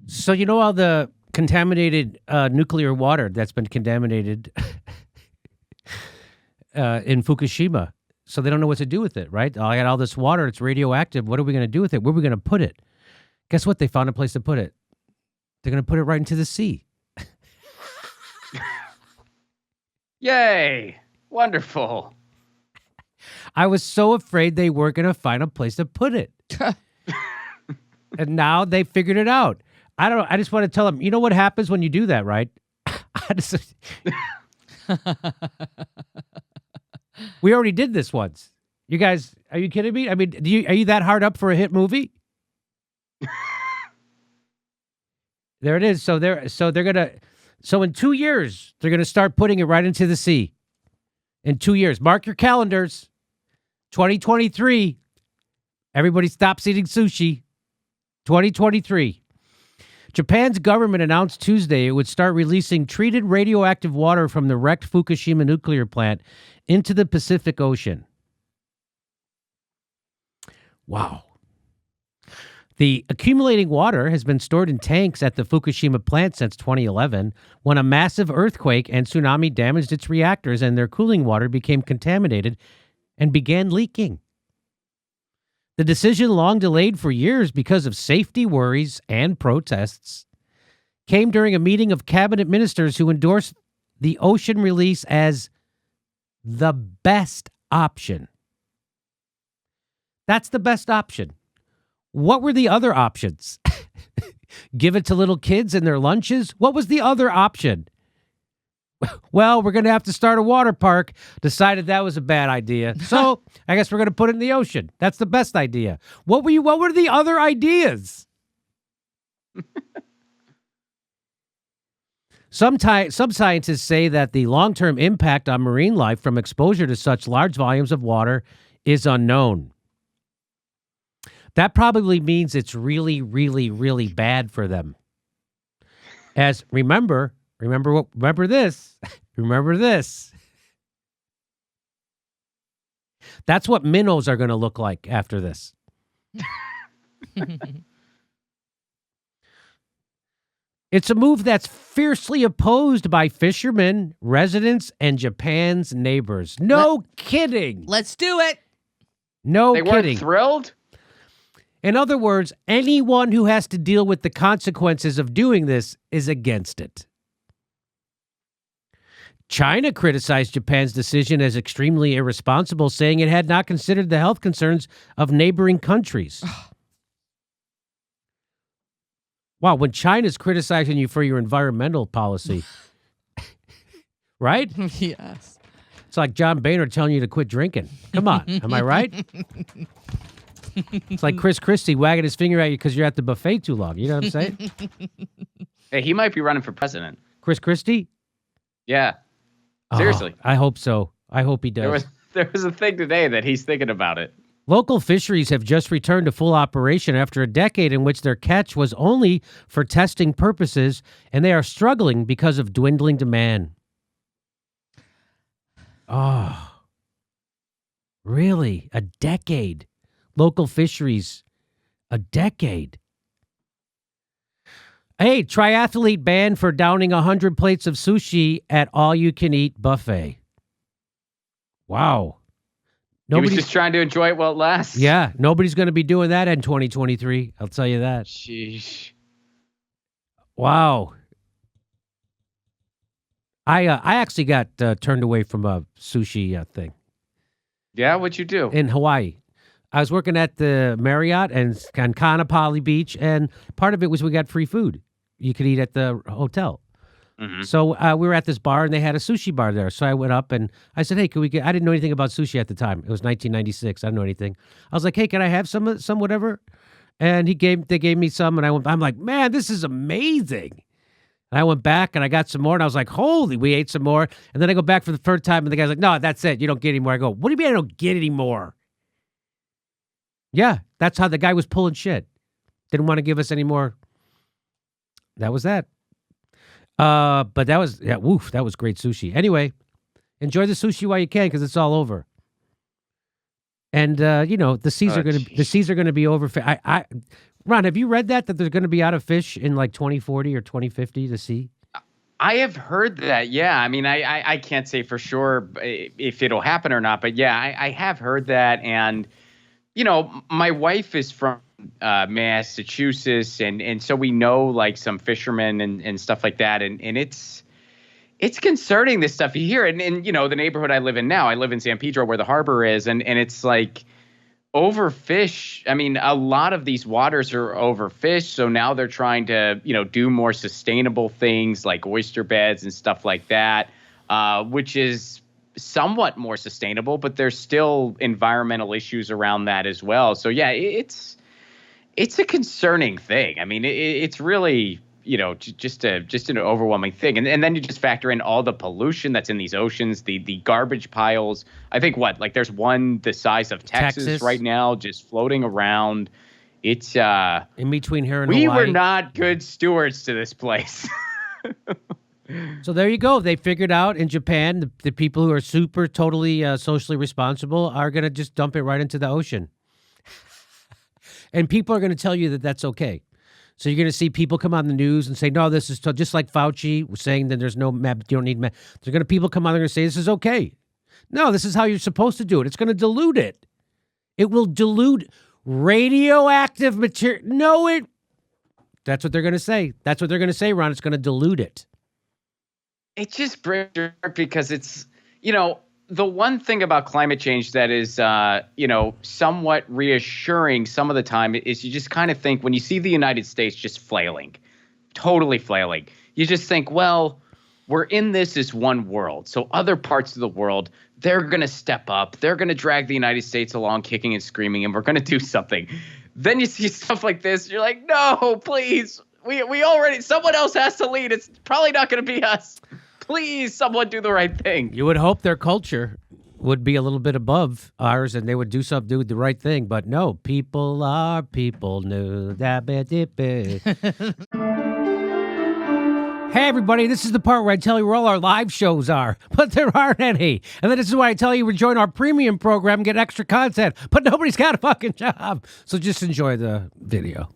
So you know all the contaminated nuclear water that's been contaminated in Fukushima. So they don't know what to do with it, right? I got all this water. It's radioactive. What are we going to do with it? Where are we going to put it? Guess what? They found a place to put it. They're going to put it right into the sea. Yay. Wonderful. I was so afraid they weren't going to find a place to put it. And now they figured it out. I don't know. I just want to tell them, you know what happens when you do that, right? We already did this once. You guys, are you kidding me? I mean, are you that hard up for a hit movie? There it is. So in 2 years, they're gonna start putting it right into the sea. In 2 years. Mark your calendars. 2023. Everybody stops eating sushi. 2023. Japan's government announced Tuesday it would start releasing treated radioactive water from the wrecked Fukushima nuclear plant into the Pacific Ocean. Wow. The accumulating water has been stored in tanks at the Fukushima plant since 2011, when a massive earthquake and tsunami damaged its reactors and their cooling water became contaminated and began leaking. The decision, long delayed for years because of safety worries and protests, came during a meeting of cabinet ministers who endorsed the ocean release as the best option. That's the best option. What were the other options? Give it to little kids in their lunches? What was the other option? Well, we're going to have to start a water park. Decided that was a bad idea. So I guess we're going to put it in the ocean. That's the best idea. What were the other ideas? Some scientists say that the long-term impact on marine life from exposure to such large volumes of water is unknown. That probably means it's really, really, really bad for them. As remember this. Remember this. That's what minnows are going to look like after this. It's a move that's fiercely opposed by fishermen, residents, and Japan's neighbors. No kidding. Let's do it. No They kidding. weren't thrilled? In other words, anyone who has to deal with the consequences of doing this is against it. China criticized Japan's decision as extremely irresponsible, saying it had not considered the health concerns of neighboring countries. Wow, when China's criticizing you for your environmental policy, right? Yes. It's like John Boehner telling you to quit drinking. Come on, am I right? It's like Chris Christie wagging his finger at you because you're at the buffet too long. You know what I'm saying? Hey, he might be running for president. Chris Christie? Yeah. Seriously. Oh, I hope so. I hope he does. There was a thing today that he's thinking about it. Local fisheries have just returned to full operation after a decade in which their catch was only for testing purposes, and they are struggling because of dwindling demand. Oh, really? A decade? Local fisheries, a decade. Hey, triathlete banned for downing 100 plates of sushi at all-you-can-eat buffet. Wow. He was just trying to enjoy it while it lasts. Yeah, nobody's going to be doing that in 2023. I'll tell you that. Sheesh. Wow. I actually got turned away from a sushi thing. Yeah, what'd you do? In Hawaii. I was working at the Marriott and on Kaanapali Beach, and part of it was we got free food you could eat at the hotel. Mm-hmm. So we were at this bar, and they had a sushi bar there. So I went up, and I said, hey, can we get... I didn't know anything about sushi at the time. It was 1996. I didn't know anything. I was like, hey, can I have some whatever? And they gave me some, and I'm like, man, this is amazing. And I went back, and I got some more, and I was like, holy, we ate some more. And then I go back for the third time, and the guy's like, no, that's it. You don't get any more. I go, what do you mean I don't get any more? Yeah, that's how the guy was pulling shit. Didn't want to give us any more. That was that. But that was, that was great sushi. Anyway, enjoy the sushi while you can, because it's all over. And the seas are going to be over. Ron, have you read that they're going to be out of fish in like 2040 or 2050 to sea? I have heard that. Yeah. I mean, I can't say for sure if it'll happen or not, but yeah, I have heard that. And, you know, my wife is from Massachusetts, and so we know like some fishermen and stuff like that. And it's concerning, this stuff you hear. And, you know, the neighborhood I live in now, I live in San Pedro where the harbor is. And it's like overfish. I mean, a lot of these waters are overfished. So now they're trying to, you know, do more sustainable things like oyster beds and stuff like that, which is somewhat more sustainable, but there's still environmental issues around that as well. So yeah, it's a concerning thing. I mean, it's really, you know, just an overwhelming thing. And then you just factor in all the pollution that's in these oceans, the garbage piles. I think there's one the size of Texas right now just floating around. It's in between here and we Hawaii. were not good stewards to this place. So there you go. They figured out in Japan, the people who are super totally socially responsible are going to just dump it right into the ocean. And people are going to tell you that that's okay. So you're going to see people come on the news and say, no, this is just like Fauci was saying that there's no map, you don't need map. There's going to people come on, they're going to say, this is okay. No, this is how you're supposed to do it. It's going to dilute it. It will dilute radioactive material. No, that's what they're going to say. That's what they're going to say, Ron. It's going to dilute it. It just breaks your heart because it's, you know, the one thing about climate change that is, you know, somewhat reassuring some of the time is you just kind of think when you see the United States just flailing, totally flailing, you just think, well, we're in this as one world. So other parts of the world, they're going to step up. They're going to drag the United States along kicking and screaming, and we're going to do something. Then you see stuff like this. You're like, no, please. We already, someone else has to lead. It's probably not going to be us. Please, someone do the right thing. You would hope their culture would be a little bit above ours and they would do the right thing. But no, people are people new. Hey, everybody, this is the part where I tell you where all our live shows are, but there aren't any. And then this is why I tell you to join our premium program and get extra content, but nobody's got a fucking job. So just enjoy the video.